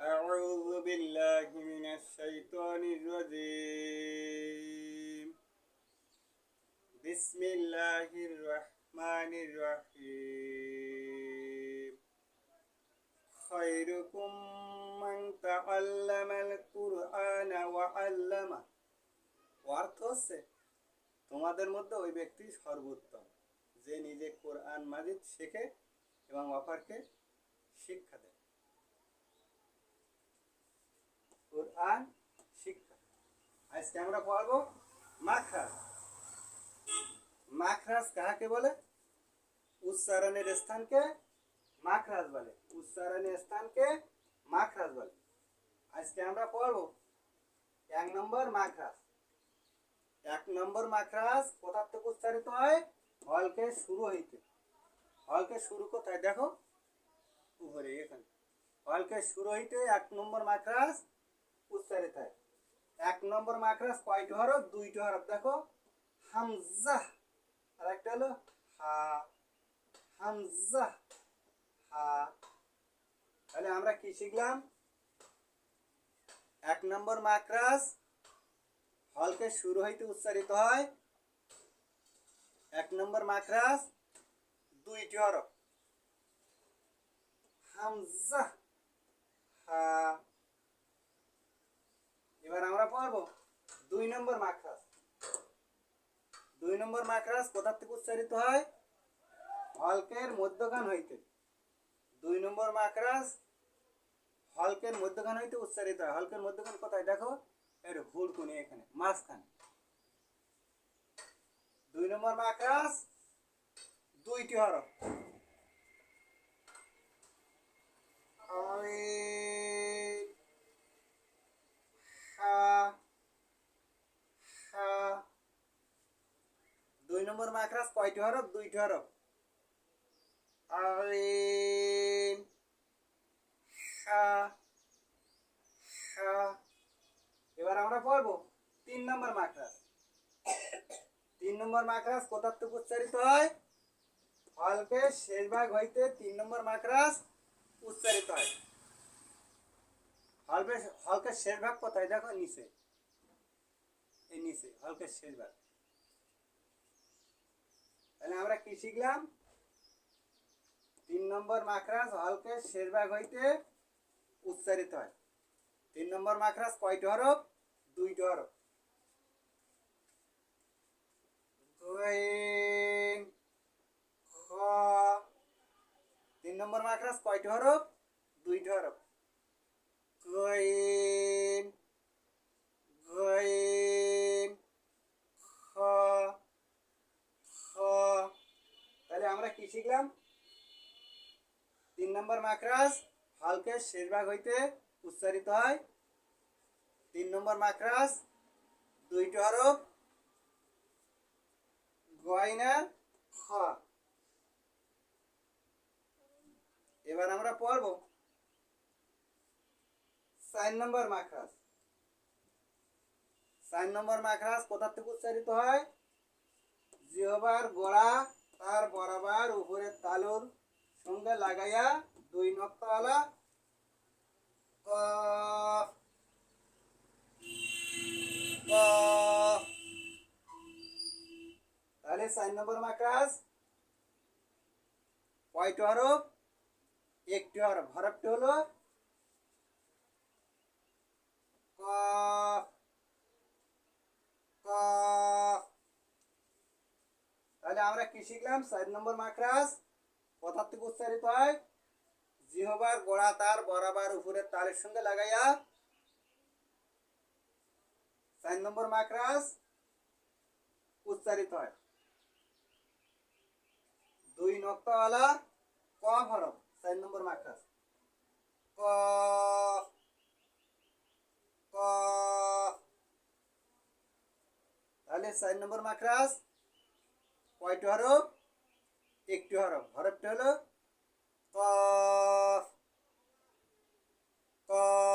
أعوذ بالله من الشيطان الرجيم بسم الله الرحمن الرحيم خيركم من تعلم القرآن وعلمه অর্থ হচ্ছে তোমাদের মধ্যে ওই ব্যক্তি সর্বোত্তম যে নিজে কোরআন মাজিদ শেখে এবং অপরকে শিক্ষা দেয়। কোরআন শিক্ষা। আজকে আমরা পড়বো মাখরাজ। মাখরাজ কাকে বলে? উচ্চারণের স্থানকে মাখরাজ বলে। উচ্চারণের স্থানকে মাখরাজ বলে। আজকে আমরা পড়বো 1 নম্বর মাখরাজ। 1 নম্বর মাখরাজ কোথা থেকে উচ্চারিত হয়? হলকে শুরু হইতে। হলকে শুরু কোথায় দেখো? উপরে এখানে। হলকে শুরু হইতে 1 নম্বর মাখরাজ উচ্চারিত হয়। 1 নম্বর মাখরাজ কয়টি হরফ? 2টি হরফ। দেখো হামজা আর একটা হলো হা। হামজা হা। তাহলে আমরা কি শিখলাম? 1 নম্বর মাখরাজ হলকে শুরু হইতে উচ্চারিত হয়। 1 নম্বর মাখরাজ 2টি হরফ। হামজা হা। এবার আমরা পড়বো 2 নম্বর মাখরাজ। 2 নম্বর মাখরাজ কোথা থেকে উচ্চারিত হয়? হলকের মধ্যখান হইতে। 2 নম্বর মাখরাজ হলকের মধ্যখান হইতে উচ্চারিত হয়। হলকের মধ্যখান কোথায় দেখো? এর হুড়কুনি এখানে মাঝখানে। 2 নম্বর মাখরাজ 2টি হরফ। আইন হা হা। 2 নম্বর মাখরাজ কয়টি হরফ? 2টি হরফ। আইন হা হা। এবার আমরা পড়বো 3 নম্বর মাখরাজ। 3 নম্বর মাখরাজ কোথা থেকে উচ্চারিত হয়? হলকে শেষ ভাগ হইতে 3 নম্বর মাখরাজ উচ্চারিত হয়। হলকে শেষ ভাগ কোথায় দেখো? নিচে। এই নিচে হলকে শেষ ভাগ। তাহলে আমরা কি শিখলাম? 3 নম্বর মাখরাজ হলকে শেষ ভাগ হইতে উচ্চারিত হয়। 3 নম্বর মাখরাজ কয়টি হরফ? 2টি হরফ। গইন খ। 3 নম্বর মাখরাজ কয়টি হরফ? 2টি হরফ। গইন গইন খ খ। তাহলে আমরা কি শিখলাম? 3 নম্বর মাখরাজ হলকে শেষ ভাগ হইতে উচ্চারিত হয়। 3 নম্বর মাখরাজ 2টি হরফ। গয়না খ। এবার আমরা পড়বো 4 নম্বর মাখরাজ। 4 নম্বর মাখরাজ কোথা থেকে উচ্চারিত হয়? জিহ্বার গোড়া তার বরাবর উপরের তালুর সঙ্গে লাগাইয়া 2 নক্তাওয়ালা কফ। কফ। তাহলে 4 নম্বর মাখরাজ কয়টি হরফ? 1টি হরফ। হরফটি হলো কফ। কফ। তাহলে আমরা কি শিখলাম? 4 নম্বর মাখরাজ কোথা থেকে উচ্চারিত হয়? জিহ্বার গোড়া তার বরাবর উপরের তালের সঙ্গে লাগাইয়া 4 নম্বর মাখরাজ উচ্চারিত হয়। 2 নক্তাওয়ালা কফ হরফ 4 নম্বর মাখরাজ। কফ কফ। তাহলে 4 নম্বর মাখরাজ কয়টি হরফ? 1টি হরফ। হরফটি হলো কফ। কফ।